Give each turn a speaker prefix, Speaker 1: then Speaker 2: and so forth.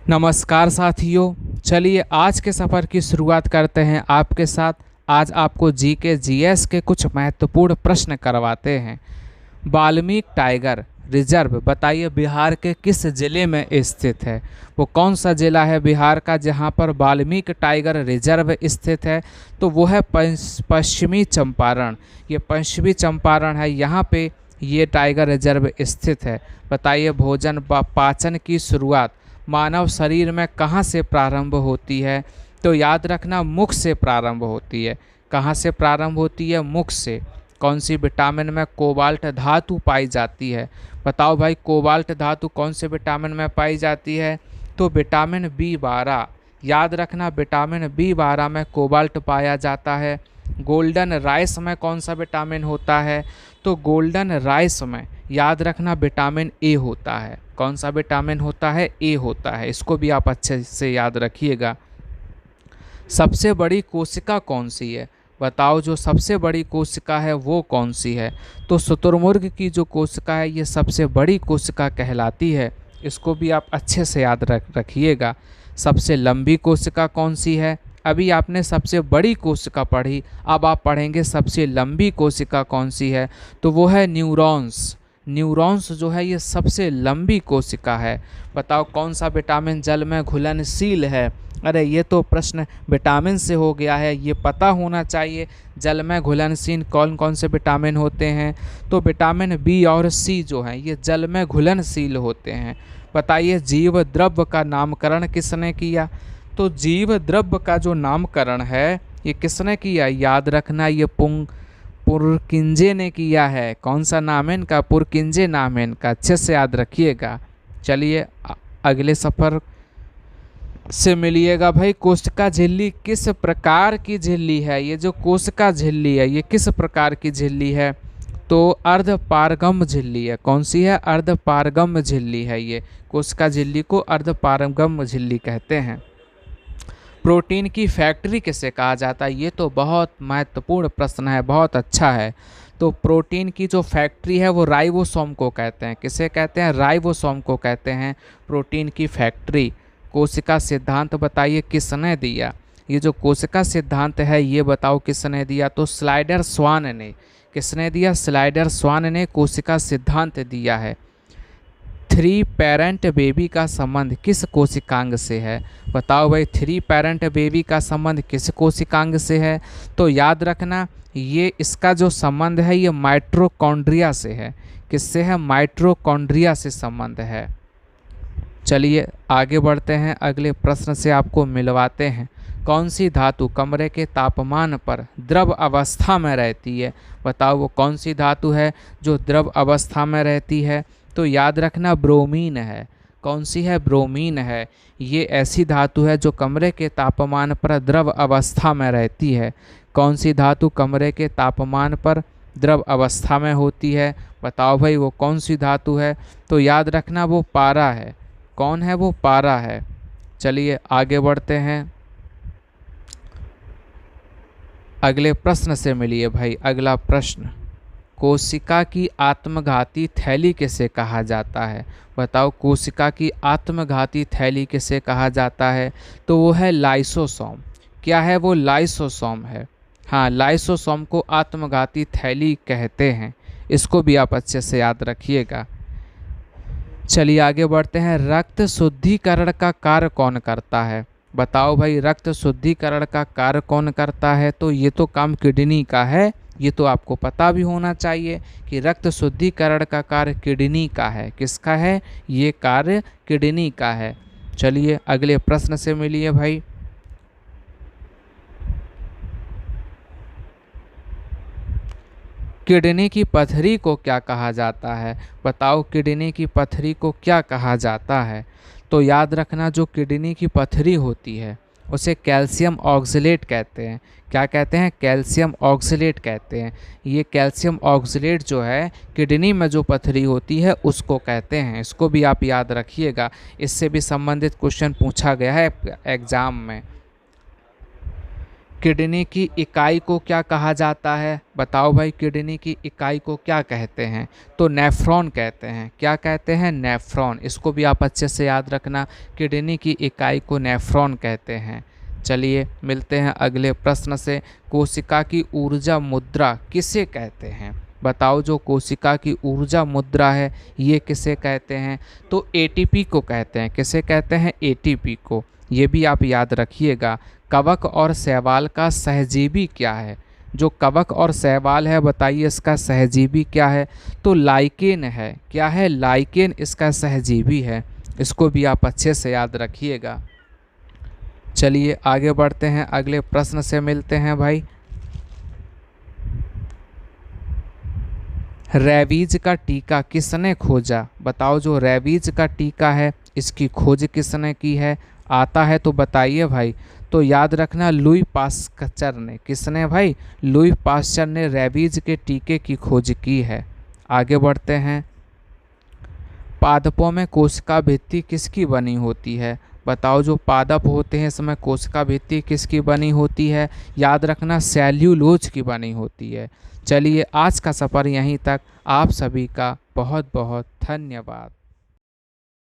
Speaker 1: नमस्कार साथियों। चलिए आज के सफ़र की शुरुआत करते हैं आपके साथ। आज आपको जी के जीएस के कुछ महत्वपूर्ण प्रश्न करवाते हैं। वाल्मीकि टाइगर रिजर्व बताइए बिहार के किस जिले में स्थित है। वो कौन सा जिला है बिहार का जहां पर वाल्मीकि टाइगर रिजर्व स्थित है? तो वो है पश्चिमी चंपारण। ये पश्चिमी चंपारण है, यहाँ पे ये टाइगर रिजर्व स्थित है। बताइए भोजन पाचन की शुरुआत मानव शरीर में कहाँ से प्रारंभ होती है? तो याद रखना मुख से प्रारंभ होती है। कहाँ से प्रारंभ होती है? मुख से। कौन सी विटामिन में कोबाल्ट धातु पाई जाती है? बताओ भाई, कोबाल्ट धातु कौन से विटामिन में पाई जाती है? तो विटामिन बी 12। याद रखना विटामिन बी 12 में कोबाल्ट पाया जाता है। गोल्डन राइस में कौन सा विटामिन होता है? तो गोल्डन राइस में याद रखना विटामिन ए होता है। कौन सा विटामिन होता है? ए होता है। इसको भी आप अच्छे से याद रखिएगा। सबसे बड़ी कोशिका कौन सी है? बताओ जो सबसे बड़ी कोशिका है वो कौन सी है? तो शुतुरमुर्ग की जो कोशिका है ये सबसे बड़ी कोशिका कहलाती है। इसको भी आप अच्छे से याद रखिएगा। सबसे लंबी कोशिका कौन सी है? अभी आपने सबसे बड़ी कोशिका पढ़ी, अब आप पढ़ेंगे सबसे लंबी कोशिका कौन सी है। तो वो है न्यूरॉन्स। न्यूरॉन्स जो है ये सबसे लंबी कोशिका है। बताओ कौन सा विटामिन जल में घुलनशील है? अरे ये तो प्रश्न विटामिन से हो गया है, ये पता होना चाहिए। जल में घुलनशील कौन कौन से विटामिन होते हैं? तो विटामिन बी और सी जो हैं ये जल में घुलनशील होते हैं। बताइए जीव द्रव्य का नामकरण किसने किया? तो जीव द्रव्य का जो नामकरण है ये किसने किया? याद रखना ये पुरकिंजे ने किया है। कौन सा नाम है इनका? पुरकिंजे नाम है इनका। अच्छे से याद रखिएगा। चलिए अगले सफ़र से मिलिएगा भाई। कोशिका झिल्ली किस प्रकार की झिल्ली है? ये जो कोशिका झिल्ली है ये किस प्रकार की झिल्ली है? तो अर्धपारगम झिल्ली है। कौन सी है? अर्धपारगम झिल्ली है। ये कोशिका झिल्ली को अर्धपारगम झिल्ली कहते हैं। प्रोटीन की फैक्ट्री किसे कहा जाता है? ये तो बहुत महत्वपूर्ण प्रश्न है, बहुत अच्छा है। तो प्रोटीन की जो फैक्ट्री है वो राइबोसोम को कहते हैं। किसे कहते हैं? राइबोसोम को कहते हैं प्रोटीन की फैक्ट्री। कोशिका सिद्धांत बताइए किसने दिया? ये जो कोशिका सिद्धांत है ये बताओ किसने दिया? तो स्लाइडर स्वान ने। किसने दिया? स्लाइडर स्वान ने कोशिका सिद्धांत दिया है। 3 पेरेंट बेबी का संबंध किस कोशिकांग से है? बताओ भाई 3 पेरेंट बेबी का संबंध किस कोशिकांग से है? तो याद रखना ये इसका जो संबंध है ये माइटोकॉन्ड्रिया से है। किससे है? माइटोकॉन्ड्रिया से संबंध है। चलिए आगे बढ़ते हैं, अगले प्रश्न से आपको मिलवाते हैं। कौन सी धातु कमरे के तापमान पर द्रव अवस्था में रहती है? बताओ वो कौन सी धातु है जो द्रव अवस्था में रहती है? तो याद रखना ब्रोमीन है। कौन सी है? ब्रोमीन है। ये ऐसी धातु है जो कमरे के तापमान पर द्रव अवस्था में रहती है। कौन सी धातु कमरे के तापमान पर द्रव अवस्था में होती है? बताओ भाई वो कौन सी धातु है? तो याद रखना वो पारा है। कौन है? वो पारा है। चलिए आगे बढ़ते हैं, अगले प्रश्न से मिलिए भाई। अगला प्रश्न, कोशिका की आत्मघाती थैली किसे कहा जाता है? बताओ कोशिका की आत्मघाती थैली किसे कहा जाता है? तो वो है लाइसोसोम। क्या है वो? लाइसोसोम है। हाँ, लाइसोसोम को आत्मघाती थैली कहते हैं। इसको भी आप अच्छे से याद रखिएगा। चलिए आगे बढ़ते हैं। रक्त शुद्धिकरण का कार्य कौन करता है? बताओ भाई रक्त शुद्धिकरण का कार्य कौन करता है? तो ये तो काम किडनी का है। ये तो आपको पता भी होना चाहिए कि रक्त शुद्धिकरण का कार्य किडनी का है। किसका है? ये कार्य किडनी का है। चलिए अगले प्रश्न से मिलिए भाई। किडनी की पथरी को क्या कहा जाता है? बताओ किडनी की पथरी को क्या कहा जाता है? तो याद रखना जो किडनी की पथरी होती है उसे कैल्शियम ऑक्सलेट कहते हैं। क्या कहते हैं? कैल्शियम ऑक्सलेट कहते हैं। ये कैल्शियम ऑक्सलेट जो है किडनी में जो पथरी होती है उसको कहते हैं। इसको भी आप याद रखिएगा, इससे भी संबंधित क्वेश्चन पूछा गया है एग्जाम में। किडनी की इकाई को क्या कहा जाता है? बताओ भाई, किडनी की इकाई को क्या कहते हैं? तो नेफ्रॉन कहते हैं। क्या कहते हैं? नेफ्रॉन। इसको भी आप अच्छे से याद रखना, किडनी की इकाई को नेफ्रॉन कहते हैं। चलिए मिलते हैं अगले प्रश्न से। कोशिका की ऊर्जा मुद्रा किसे कहते हैं? बताओ, जो कोशिका की ऊर्जा मुद्रा है ये किसे कहते हैं? तो एटीपी को कहते हैं। किसे कहते हैं? एटीपी को। ये भी आप याद रखिएगा। कवक और शैवाल का सहजीवी क्या है? जो कवक और शैवाल है, बताइए इसका सहजीवी क्या है? तो लाइकेन है। क्या है? लाइकेन इसका सहजीवी है। इसको भी आप अच्छे से याद रखिएगा। चलिए आगे बढ़ते हैं, अगले प्रश्न से मिलते हैं भाई। रेबीज का टीका किसने खोजा? बताओ, जो रेबीज का टीका है इसकी खोज किसने की है? आता है तो बताइए भाई। तो याद रखना, लुई पास्चर ने। किसने भाई? लुई पास्चर ने रेबीज के टीके की खोज की है। आगे बढ़ते हैं। पादपों में कोशिका भित्ति किसकी बनी होती है? बताओ, जो पादप होते हैं इसमें कोशिका भित्ति किसकी बनी होती है? याद रखना, सेल्यूलोज की बनी होती है। चलिए आज का सफ़र यहीं तक। आप सभी का बहुत बहुत धन्यवाद।